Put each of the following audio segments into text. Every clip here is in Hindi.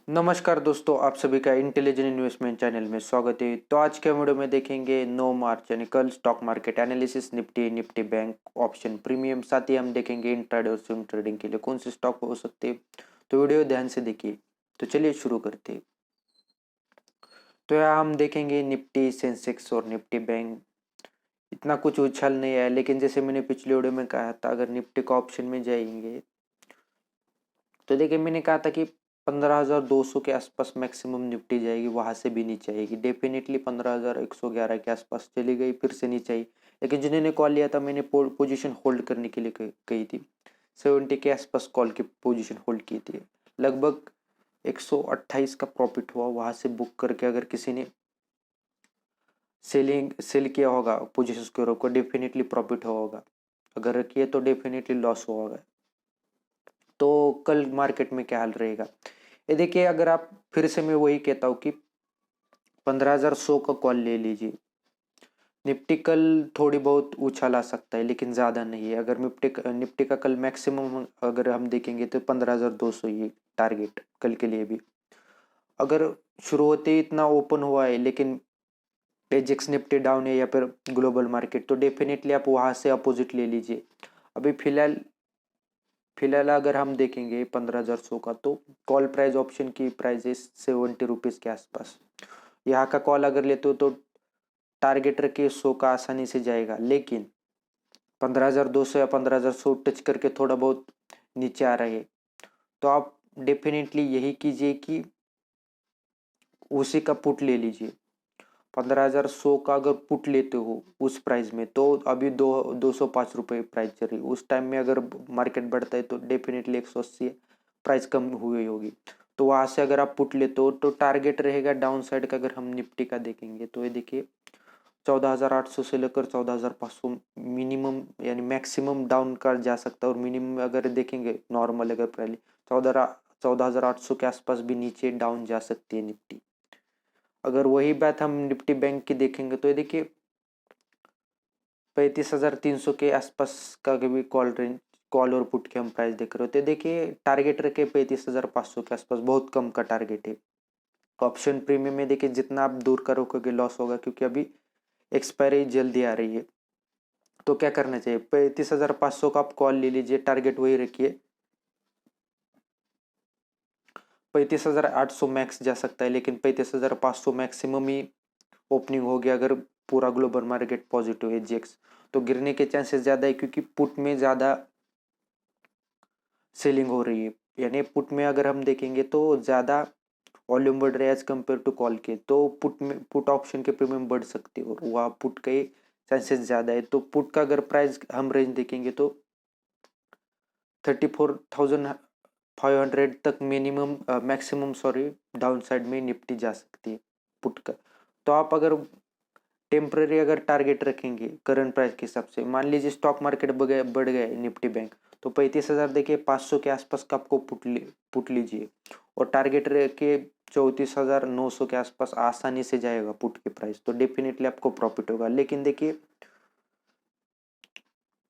नमस्कार दोस्तों, आप सभी का इंटेलिजेंट इन्वेस्टमेंट चैनल में स्वागत है। तो आज के वीडियो में देखेंगे 9 मार्च यानी कल stock market analysis, Nifty bank option premium. साथ ही हम देखेंगे इंट्राडे और स्विंग ट्रेडिंग के लिए कौन से स्टॉक हो सकते हैं। तो वीडियो ध्यान से देखिए। तो चलिए शुरू करते हैं। तो यहाँ हम देखेंगे निफ्टी, सेंसेक्स और निफ्टी बैंक। इतना कुछ उछाल नहीं है, लेकिन जैसे मैंने पिछले वीडियो में कहा था, अगर निफ्टी का ऑप्शन में जाएंगे तो देखिए, मैंने कहा था कि 15,200 के आसपास मैक्सिमम निफ्टी जाएगी, वहां से भी नीचे आएगी। डेफिनेटली 15,111 के आसपास चली गई, फिर से नीचे आई। लेकिन जिन्होंने कॉल लिया था, मैंने पोजीशन होल्ड करने के लिए कही थी। 70 के आसपास कॉल की पोजीशन होल्ड की थी। लगभग 128 का प्रॉफिट हुआ। वहां से बुक करके अगर किसी ने सेल किया होगा पोजीशन को डेफिनेटली प्रॉफिट होगा। अगर किए तो डेफिनेटली लॉस होगा। तो कल मार्केट में क्या हाल रहेगा, ये देखिए। अगर आप फिर से, मैं वही कहता हूँ कि 15,100 का कॉल ले लीजिए। निफ्टी कल थोड़ी बहुत उछाल आ सकता है, लेकिन ज़्यादा नहीं है। अगर निफ्टी का कल मैक्सिमम अगर हम देखेंगे तो 15,200 ये टारगेट कल के लिए भी। अगर शुरू होते ही इतना ओपन हुआ है, लेकिन एजेक्स निफ्टी डाउन है या फिर ग्लोबल मार्केट, तो डेफिनेटली आप वहाँ से अपोजिट ले लीजिए। अभी फिलहाल अगर हम देखेंगे 15,100 का, तो कॉल प्राइस ऑप्शन की प्राइस है 70 रुपीज़ के आसपास। यहाँ का कॉल अगर लेते हो तो टारगेट रखिए 100 का, आसानी से जाएगा। लेकिन 15,200 या 15,100 टच करके थोड़ा बहुत नीचे आ रहे हैं, तो आप डेफिनेटली यही कीजिए कि उसी का पुट ले लीजिए। 15,100 का अगर पुट लेते हो उस प्राइस में, तो अभी 205 रुपये प्राइस चल रही है। उस टाइम में अगर मार्केट बढ़ता है तो डेफिनेटली 180 प्राइस कम हुई होगी। तो वहां से अगर आप पुट लेते हो तो टारगेट रहेगा डाउन साइड का। अगर हम निफ्टी का देखेंगे तो ये देखिए, 14,800 से लेकर 14,500 मिनिमम यानी मैक्सिमम डाउन का जा सकता है। और मिनिमम अगर देखेंगे नॉर्मल, अगर पहले 14,800 के आसपास भी नीचे डाउन जा सकती है निफ्टी। अगर वही बात हम निफ्टी बैंक की देखेंगे तो ये देखिए, 35,300 के आसपास का भी कॉल और पुट के हम प्राइस देख रहे होते। देखिए, टारगेट रखे 35,500 के आसपास, बहुत कम का टारगेट है। ऑप्शन प्रीमियम में देखिए, जितना आप दूर का रोकोगे लॉस होगा, क्योंकि अभी एक्सपायरी जल्दी आ रही है। तो क्या करना चाहिए, 35,500 का आप कॉल ले लीजिए, टारगेट वही रखिए। 35,800 मैक्स जा सकता है, लेकिन 35,500 मैक्सिमम ही ओपनिंग हो गया। अगर पूरा ग्लोबल मार्केट पॉजिटिव है जेक्स, तो गिरने के चांसेस ज़्यादा है, क्योंकि पुट में ज़्यादा सेलिंग हो रही है। यानी पुट में अगर हम देखेंगे तो ज़्यादा वॉल्यूम बढ़ रहा है एज कम्पेयर टू कॉल के। तो पुट ऑप्शन के प्रीमियम बढ़ सकते हो, और वहाँ पुट के चांसेस ज़्यादा है। तो पुट का अगर प्राइस हम रेंज देखेंगे तो 34,500 तक मिनिमम मैक्सिमम डाउन साइड में निफ्टी जा सकती है पुट का। तो आप अगर टेम्पररी अगर टारगेट रखेंगे करंट प्राइस के हिसाब से, मान लीजिए स्टॉक मार्केट बढ़ गया निफ्टी बैंक, तो 35,000 देखिए 500 के आसपास का आपको पुट लीजिए। और टारगेट रखे 34,900 के आसपास, आसानी से जाएगा पुट के प्राइस। तो डेफिनेटली आपको प्रॉफिट होगा। लेकिन देखिए,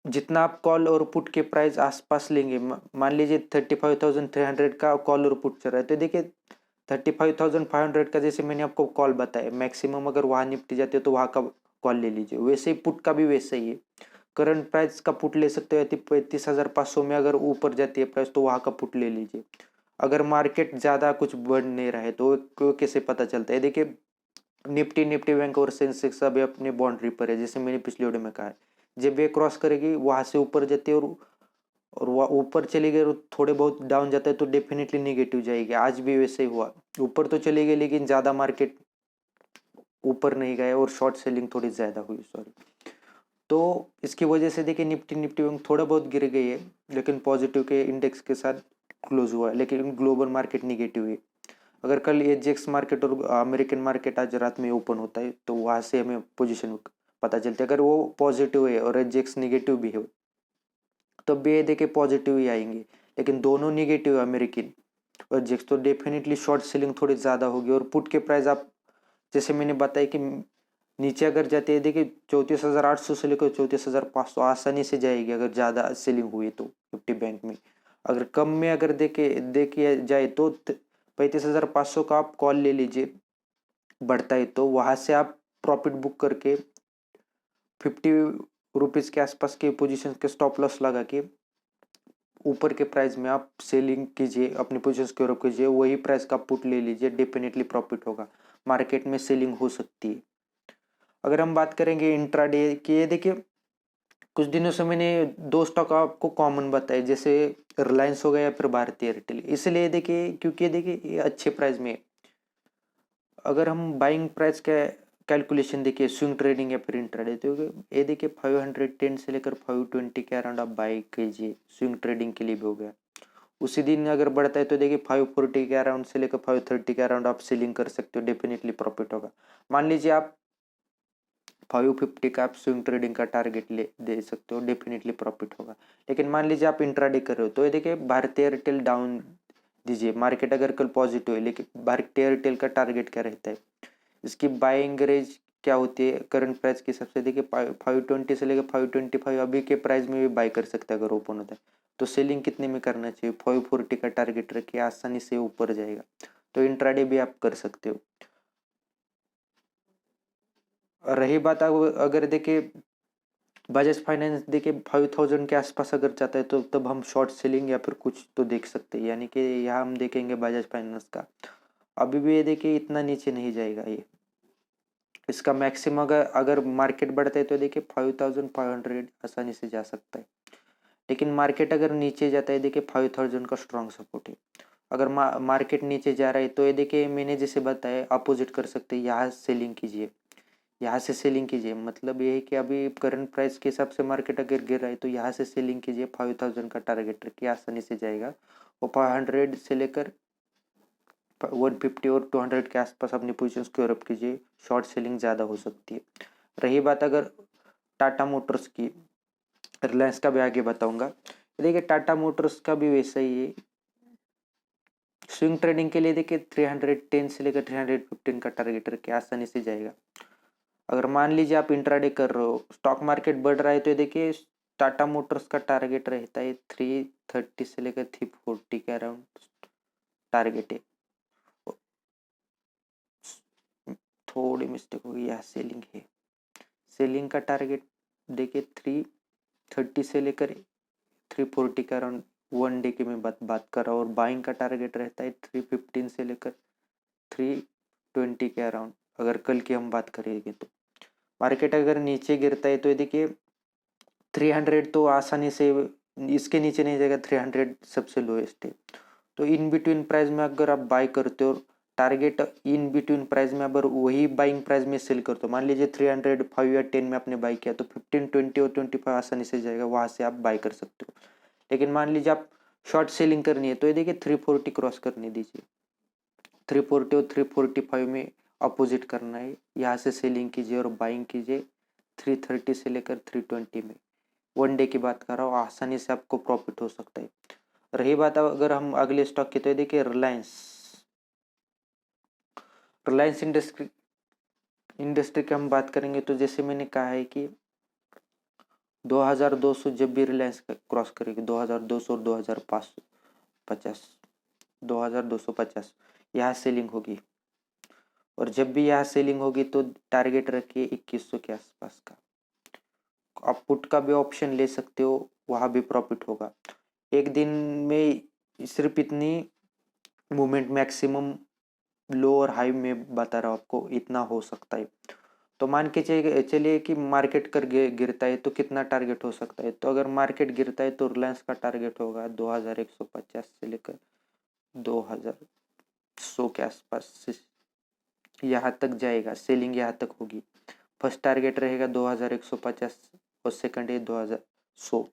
जितना आप कॉल और पुट के प्राइस आसपास लेंगे, मान लीजिए 35,300 का कॉल और पुट चल रहा है, तो देखिए 35,500 का, जैसे मैंने आपको कॉल बताया, मैक्सिमम अगर वहाँ निपट जाते हो तो वहाँ का कॉल ले लीजिए। वैसे ही पुट का भी वैसे ही है। करंट प्राइस का पुट ले सकते हो, 35,500 में अगर ऊपर जाती है प्राइस तो वहाँ का पुट ले लीजिए। अगर मार्केट ज़्यादा कुछ बढ़ नहीं रहा है तो कैसे पता चलता है, देखिए निफ्टी बैंक और सेंसेक्स अभी अपने बाउंड्री पर है, जैसे मैंने पिछले वीडियो में कहा है। जब ये क्रॉस करेगी वहां से ऊपर जाती है, और वह ऊपर चली गई और थोड़े बहुत डाउन जाता है तो डेफिनेटली निगेटिव जाएगी। आज भी वैसे ही हुआ, ऊपर तो चली गई लेकिन ज़्यादा मार्केट ऊपर नहीं गए और शॉर्ट सेलिंग थोड़ी ज़्यादा हुई, तो इसकी वजह से देखिए निफ्टी बैंक थोड़ा बहुत गिर गई है, लेकिन पॉजिटिव के इंडेक्स के साथ क्लोज हुआ है। लेकिन ग्लोबल मार्केट निगेटिव है। अगर कल एजेक्स मार्केट और अमेरिकन मार्केट आज रात में ओपन होता है तो वहां से हमें पोजीशन पता चलती है। अगर वो पॉजिटिव है और एजेक्स निगेटिव भी है, तो भी देखिए पॉजिटिव ही आएंगे। लेकिन दोनों निगेटिव अमेरिकन और एजेक्स, तो डेफिनेटली शॉर्ट सेलिंग थोड़ी ज़्यादा होगी। और पुट के प्राइस आप, जैसे मैंने बताया कि नीचे अगर जाते हैं, देखिए 34,800 से लेकर 34,500 आसानी से जाएगी अगर ज़्यादा सेलिंग हुई तो निफ्टी बैंक में। अगर कम में अगर देखिए जाए तो 35,500 का आप कॉल ले लीजिए, बढ़ता है तो वहां से आप प्रॉफिट बुक करके 50 रुपीज के आसपास के पोजीशन के स्टॉप लॉस लगा के ऊपर के प्राइस में आप सेलिंग कीजिए, अपनी पोजीशन को रोक कीजिए, वही प्राइस का पुट ले लीजिए, डेफिनेटली प्रॉफिट होगा, मार्केट में सेलिंग हो सकती है। अगर हम बात करेंगे इंट्राडे की, ये देखिए कुछ दिनों से मैंने दो स्टॉक आपको कॉमन बताए, जैसे रिलायंस हो गया या फिर भारतीय एयरटेल, इसलिए देखिए क्योंकि देखिए ये अच्छे प्राइस में है। अगर हम बाइंग प्राइस का कैलकुलेशन देखिए स्विंग ट्रेडिंग या फिर इंट्राडे, तो ये देखिए 510 से लेकर 520 के अराउंड आप बाई कीजिए, स्विंग ट्रेडिंग के लिए भी हो गया। उसी दिन अगर बढ़ता है तो देखिए 540 के अराउंड से लेकर 530 के अराउंड आप सेलिंग कर सकते हो, डेफिनेटली प्रॉफिट होगा। मान लीजिए आप 550 का आप स्विंग ट्रेडिंग का टारगेट ले दे सकते हो, डेफिनेटली प्रॉफिट होगा। लेकिन मान लीजिए आप इंट्राडे कर रहे हो, तो ये देखिए भारतीय एयरटेल डाउन दीजिए, मार्केट अगर कल पॉजिटिव है, लेकिन भारतीय एयरटेल का टारगेट क्या रहता है, इसकी बाइंग रेंज क्या होती है करंट प्राइस के हिसाब से, देखिए 520 से लेकर 525 अभी के प्राइस में भी बाई कर सकते हैं अगर ओपन होता है। तो सेलिंग कितने में करना चाहिए, 540 का टारगेट रखिए, आसानी से ऊपर जाएगा, तो इंट्राडे भी आप कर सकते हो। रही बात अगर देखिए बजाज फाइनेंस देखिए 5000 के आसपास अगर जाता है तो तब हम शॉर्ट सेलिंग या फिर कुछ तो देख सकते हैं, यानी कि यहाँ हम देखेंगे बजाज फाइनेंस का। अभी भी ये देखिए इतना नीचे नहीं जाएगा, ये इसका मैक्सिमम अगर मार्केट बढ़ता है तो देखिए 5500 आसानी से जा सकता है। लेकिन मार्केट अगर नीचे जाता है देखिए 5000 का स्ट्रॉन्ग सपोर्ट है। अगर मार्केट नीचे जा रहा है तो ये देखिए मैंने जैसे बताया अपोजिट कर सकते हैं, यहाँ सेलिंग कीजिए, यहाँ से सेलिंग कीजिए, मतलब ये है कि अभी करंट प्राइस के हिसाब से मार्केट अगर गिर रहा है तो यहाँ से सेलिंग कीजिए, 5000 का टारगेट रखिए, आसानी से जाएगा। और 500 से लेकर 150 और 200 के आसपास अपनी पोजिशन को रख कीजिए, शॉर्ट सेलिंग ज़्यादा हो सकती है। रही बात अगर टाटा मोटर्स की, रिलायंस का भी आगे बताऊंगा, देखिए टाटा मोटर्स का भी वैसा ही है। स्विंग ट्रेडिंग के लिए देखिए 310 से लेकर 315 का टारगेट रखिए, आसानी से जाएगा। अगर मान लीजिए आप इंट्राडे कर रहे हो, स्टॉक मार्केट बढ़ रहा है, तो देखिए टाटा मोटर्स का टारगेट रहता है 330 से लेकर 340 के अराउंड टारगेट है। थोड़ी मिस्टेक हो गई, यहाँ सेलिंग है, सेलिंग का टारगेट देखिए 330 से लेकर 340 के अराउंड वन डे की मैं बात कर रहा हूँ। और बाइंग का टारगेट रहता है 315 से लेकर 320 के अराउंड, अगर कल की हम बात करेंगे तो। मार्केट अगर नीचे गिरता है तो देखिए 300 तो आसानी से इसके नीचे नहीं जाएगा, 300 सबसे लोएस्ट है। तो इन बिटवीन प्राइस में अगर आप बाई करते हो, टारगेट इन बिटवीन प्राइस में अगर वही बाइंग प्राइस में सेल करते हो, मान लीजिए 305 या 10 में आपने बाई किया तो 15, 20 और 25 आसानी से जाएगा, वहां से आप बाई कर सकते हो। लेकिन मान लीजिए आप शॉर्ट सेलिंग करनी है तो ये देखिए 340 क्रॉस करने दीजिए, 340 और 345 में अपोजिट करना है, यहाँ से सेलिंग कीजिए और बाइंग कीजिए 330 से लेकर 320 में। वन डे की बात कर रहा हूँ, आसानी से आपको प्रॉफिट हो सकता है। रही बात अगर हम अगले स्टॉक की, तो देखिए रिलायंस, रिलायंस इंडस्ट्री की हम बात करेंगे तो जैसे मैंने कहा है कि 2200 जब भी रिलायंस क्रॉस करेगी, 2200 और 2550, 2250 यहाँ सेलिंग होगी। और जब भी यहाँ सेलिंग होगी तो टारगेट रखिए 2100 के आसपास का। आप पुट का भी ऑप्शन ले सकते हो, वहाँ भी प्रॉफिट होगा। एक दिन में सिर्फ इतनी मूवमेंट, मैक्सिमम लो और हाई में बता रहा हूँ आपको, इतना हो सकता है। तो मान के चलिए कि मार्केट कर गिरता है तो कितना टारगेट हो सकता है, तो अगर मार्केट गिरता है तो रिलायंस का टारगेट होगा 2150 से लेकर 2100 के आसपास, यहाँ तक जाएगा, सेलिंग यहाँ तक होगी। फर्स्ट टारगेट रहेगा 2150 और सेकंड है 2100।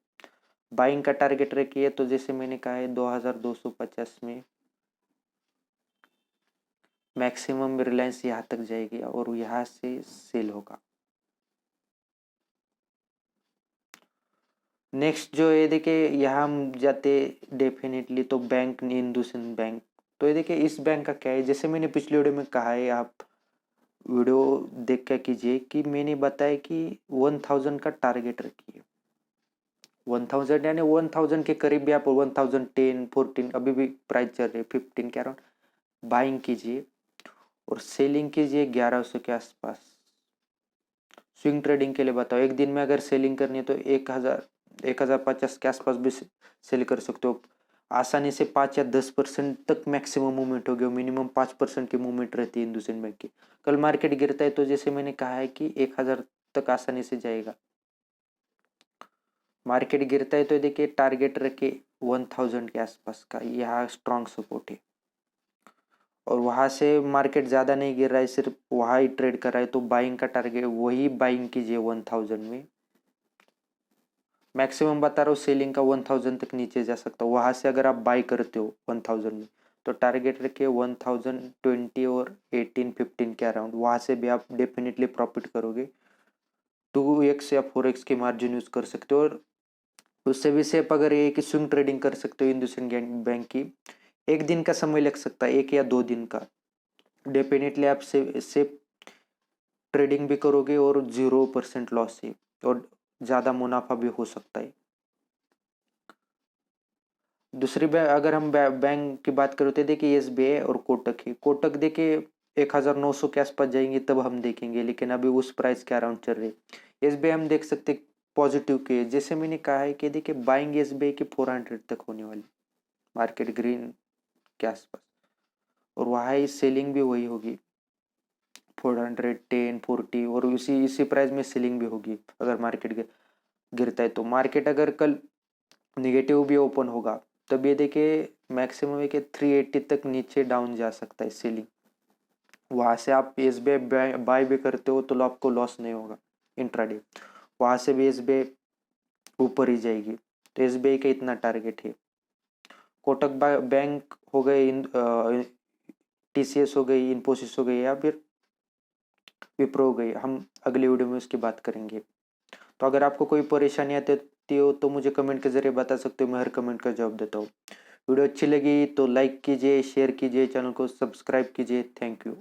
बाइंग का टारगेट रखिए तो जैसे मैंने कहा है 2250 में मैक्सिमम रिलायंस यहाँ तक जाएगी और यहाँ से सेल होगा। नेक्स्ट जो है देखिए, यहाँ हम जाते डेफिनेटली तो बैंक, इंडसइंड बैंक। तो ये देखिए इस बैंक का क्या है, जैसे मैंने पिछले वीडियो में कहा है, आप वीडियो देख कर कीजिए कि मैंने बताया कि 1000 का टारगेट रखिए, 1000 यानी 1000 के करीब भी आप 1010, 14 अभी भी प्राइस चल रही है 15 के अराउंड, बाइंग कीजिए और सेलिंग कीजिए 1100 के आसपास। स्विंग ट्रेडिंग के लिए बताओ, एक दिन में अगर सेलिंग करनी है तो 1050 के आसपास भी सेल कर सकते हो आसानी से। 5 या 10% तक मैक्सिमम मूवमेंट हो गया, मिनिमम 5% की मूवमेंट रहती है हिंदुस्तान बैंक की। कल मार्केट गिरता है तो जैसे मैंने कहा है कि 1000 तक आसानी से जाएगा। मार्केट गिरता है तो देखिए टारगेट रखे 1000 के आसपास का, यहाँ स्ट्रॉन्ग सपोर्ट है। और वहां से मार्केट ज़्यादा नहीं गिर रहा है, सिर्फ वहाँ ही ट्रेड कर रहा है, तो बाइंग का टारगेट वही बाइंग कीजिए 1000 में। मैक्सिमम बता रहा हूँ सेलिंग का 1000 तक नीचे जा सकता है। वहां से अगर आप बाई करते हो 1000 में तो टारगेट रखिए 1020 और 18-15 के अराउंड, वहां से भी आप डेफिनेटली प्रॉफिट करोगे। 2x या 4x की मार्जिन यूज कर सकते हो। और उससे भी सेफ अगर ये कि स्विंग ट्रेडिंग कर सकते हो हिंदुस्तान बैंक की, एक दिन का समय लग सकता है, 1 या 2 दिन का। डेफिनेटली आप सेफ ट्रेडिंग भी करोगे और 0% लॉस है और ज़्यादा मुनाफा भी हो सकता है। दूसरी अगर हम बैंक की बात करें तो देखिए SBI और कोटक है। कोटक देखिए 1900 के आसपास जाएंगे तब हम देखेंगे, लेकिन अभी उस प्राइस के अराउंड चल रही। SBI हम देख सकते पॉजिटिव के, जैसे मैंने कहा है कि देखिए बाइंग SBI की 400 तक होने वाली, मार्केट ग्रीन के आसपास, और वहाँ ही सेलिंग भी वही होगी 410 40, और इसी प्राइस में सेलिंग भी होगी अगर मार्केट गिरता है तो। मार्केट अगर कल निगेटिव भी ओपन होगा तब ये देखिए मैक्सिमम है कि 380 तक नीचे डाउन जा सकता है सेलिंग। वहां से आप SBI बाय भी करते हो तो आपको लॉस नहीं होगा इंट्राडे। वहां से भी SBI ऊपर ही जाएगी, तो SBI का इतना टारगेट है। कोटक बैंक हो गए, TCS हो गई, इन्फोसिस हो गई, या फिर विप्रो हो गई, हम अगले वीडियो में उसकी बात करेंगे। तो अगर आपको कोई परेशानी आती हो तो मुझे कमेंट के जरिए बता सकते हो, मैं हर कमेंट का जवाब देता हूँ। वीडियो अच्छी लगी तो लाइक कीजिए, शेयर कीजिए, चैनल को सब्सक्राइब कीजिए। Thank you.